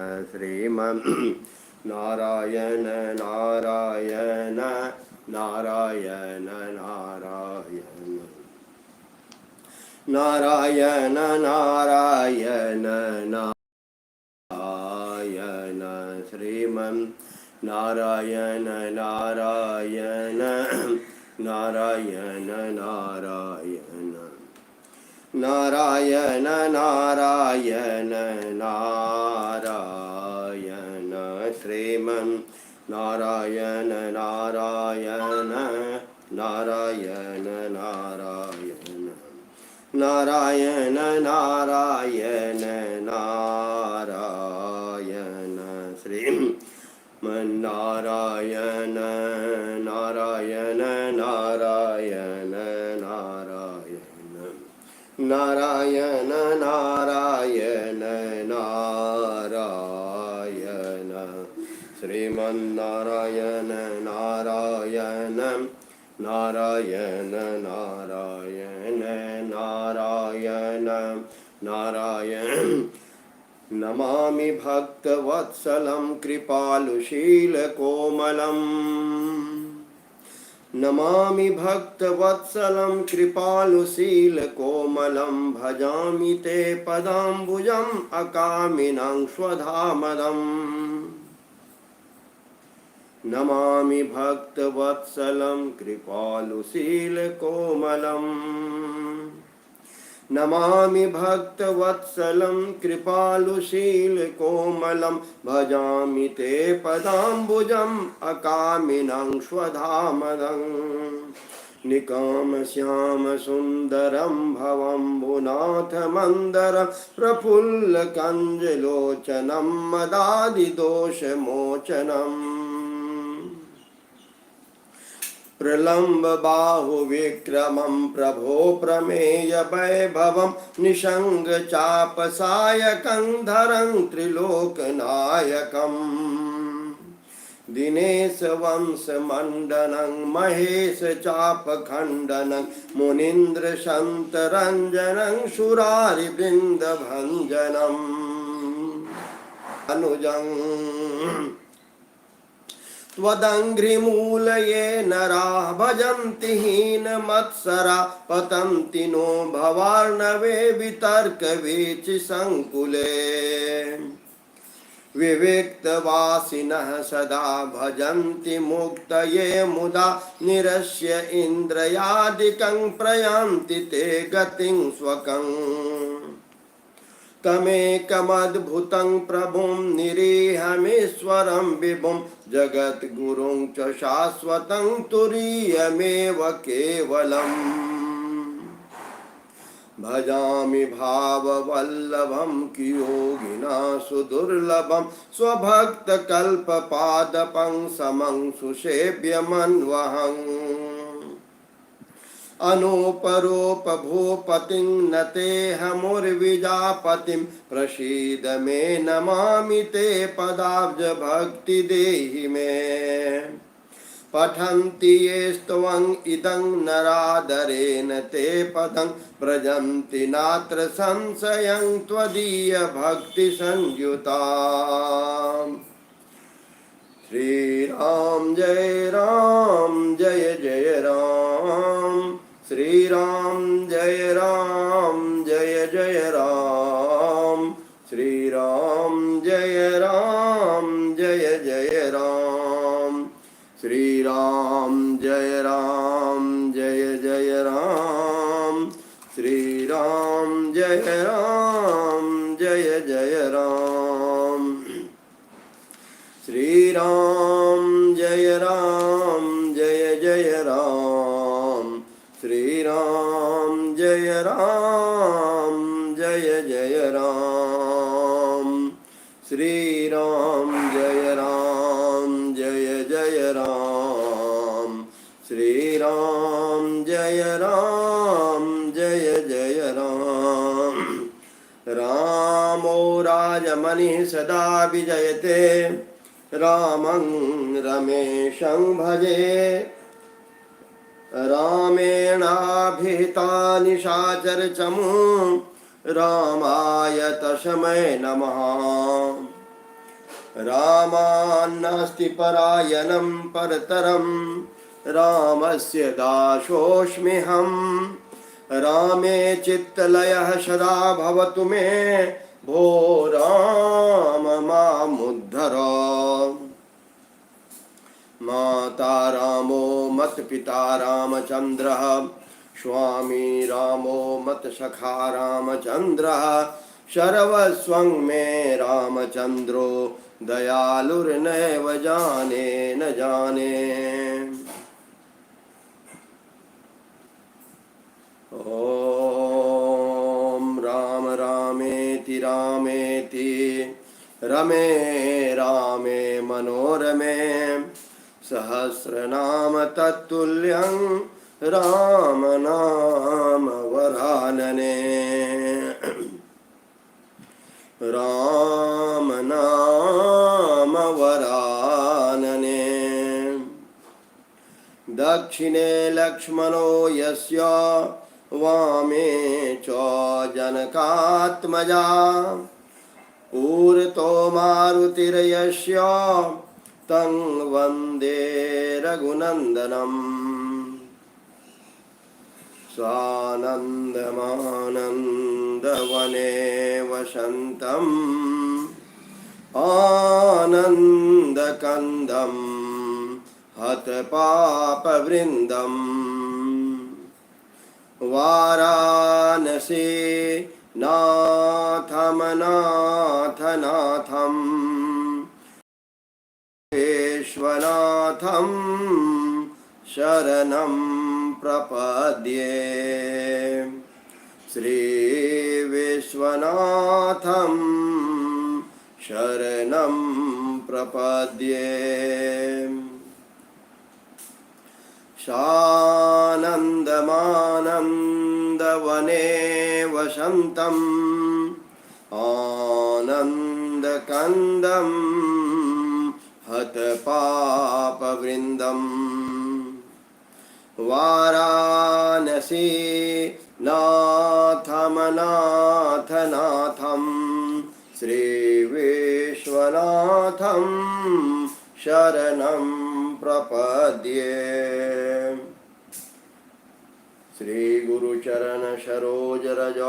श्रीमन् नारायण नारायण नारायण नारायण नारायण नारायण नारायण श्रीमन् नारायण नारायण नारायण नारायण नारायण नारायण नारायण श्रीमन् नारायण नारायण नारायण नारायण नारायण नारायण नारायण श्रीमन्नारायण नारायण नारायण नारायण नारायण नारायण नारायण श्रीमन्नारायण नारायण नारायण नारायण नारायण नारायण नमामि भक्तवत्सलं कृपालुशीलकोमलम् नमामि भक्तवत्सलं कृपालुशीलकोमलं भजामि ते पदाम्बुजम् अकामिनं स्वधामदम् नमामि भक्तवत्सलं कृपालुशीलकोमलम् नमामि भक्तवत्सलं कृपालुशीलकोमलं भजामि ते पदाम्बुजम् अकामिनं स्वधामदम् निकामश्यामसुन्दरं भवम्बुनाथमन्दरं प्रफुल्लकञ्जलोचनं मदादिदोषमोचनम् प्रलम्ब बाहुविक्रमं प्रभो प्रमेय वैभवं निषङ्ग चापसायकं धरं त्रिलोकनायकम् दिनेश वंशमण्डनं महेश चापखण्डनं मुनीन्द्र शन्तरञ्जनं सुरारिवृन्दभञ्जनम् अनुजं त्वदङ्घ्रिमूलये नराः भजन्ति हीनमत्सरा पतन्ति नो भवार्णवे वितर्कवीचिसङ्कुले विविक्तवासिनः सदा भजन्ति मुक्तये मुदा निरस्य इन्द्रियादिकं प्रयान्ति ते गतिं स्वकम् तमेकमद्भुतं प्रभुं निरीहमीश्वरं विभुं जगद्गुरुं च शाश्वतं तुरीयमेव केवलम् भजामि भाववल्लभं कियोगिना सुदुर्लभं स्वभक्तकल्पपादपं समं सुसेव्यमन्वहम् अनूपरूप भूपतिं नतेऽहमुर्विजापतिं प्रसीद मे नमामि ते पदाब्ज भक्ति देहि मे पठन्ति ये स्तवं इदं नरादरेण ते पदं व्रजन्ति नात्र संशयं त्वदीय भक्ति संयुता श्री राम जय जय राम श्री राम जय जय राम श्री राम जय जय राम श्री राम जय जय राम श्री राम जय जय राम श्री राम जय जय राम श्री राम जय जय राम श्री राम जय जय राम श्री राम जय जय राम रामो राजमणिः सदा विजयते रामं रमेशं भजे रामेणाभिहिता निशाचरचमू रामाय तस्मै नमः रामान्नास्ति परायणं परतरं रामस्य दासोऽस्म्यहम् रामे चित्तलयः सदा भवतु मे भो राम मामुद्धर माता रामो मत पिता रामचन्द्रः स्वामी रामो मत सखा रामचन्द्रः सर्वस्वं मे रामचन्द्रो दयालुर्नैव जाने न जाने। ॐ राम रामेति रामेति रमे रामे मनोरमे सहस्रनाम तत्तुल्यं राम नाम वरानने। राम नाम वरानने। दक्षिणे लक्ष्मणो यस्य वामे च जनकात्मजा पूरतो मारुतिर्यस्य तं वन्दे रघुनन्दनम्। स्वानन्दमानन्दवने वसन्तम् आनन्दकन्दं हतपापवृन्दम् वाराणसी नाथमनाथनाथं विश्वनाथं शरणं प्रपद्ये। श्रीविश्वनाथं शरणं प्रपद्ये। सानन्दमानन्दवने वसन्तम् आनन्दकन्दं हतपापवृन्दम् वाराणसी नाथमनाथनाथं श्रीविश्वनाथं शरणं प्रपद्ये। श्री गुरु चरण सरोज रज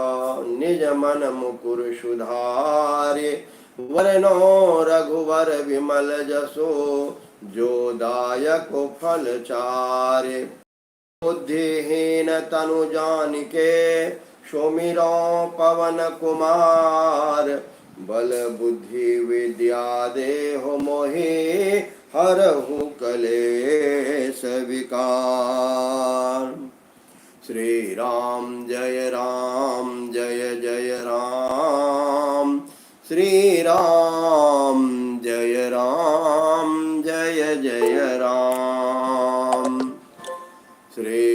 निज मन मुकुर सुधारे वरनो रघुवर विमल जसो जो दायक फल चारे। बुद्धिहीन तनु जानिके सुमिरो पवन कुमार बल बुद्धि विद्या देहु मोहि हरहु कलेश विकार। श्री राम जय जय राम श्री राम जय जय राम श्री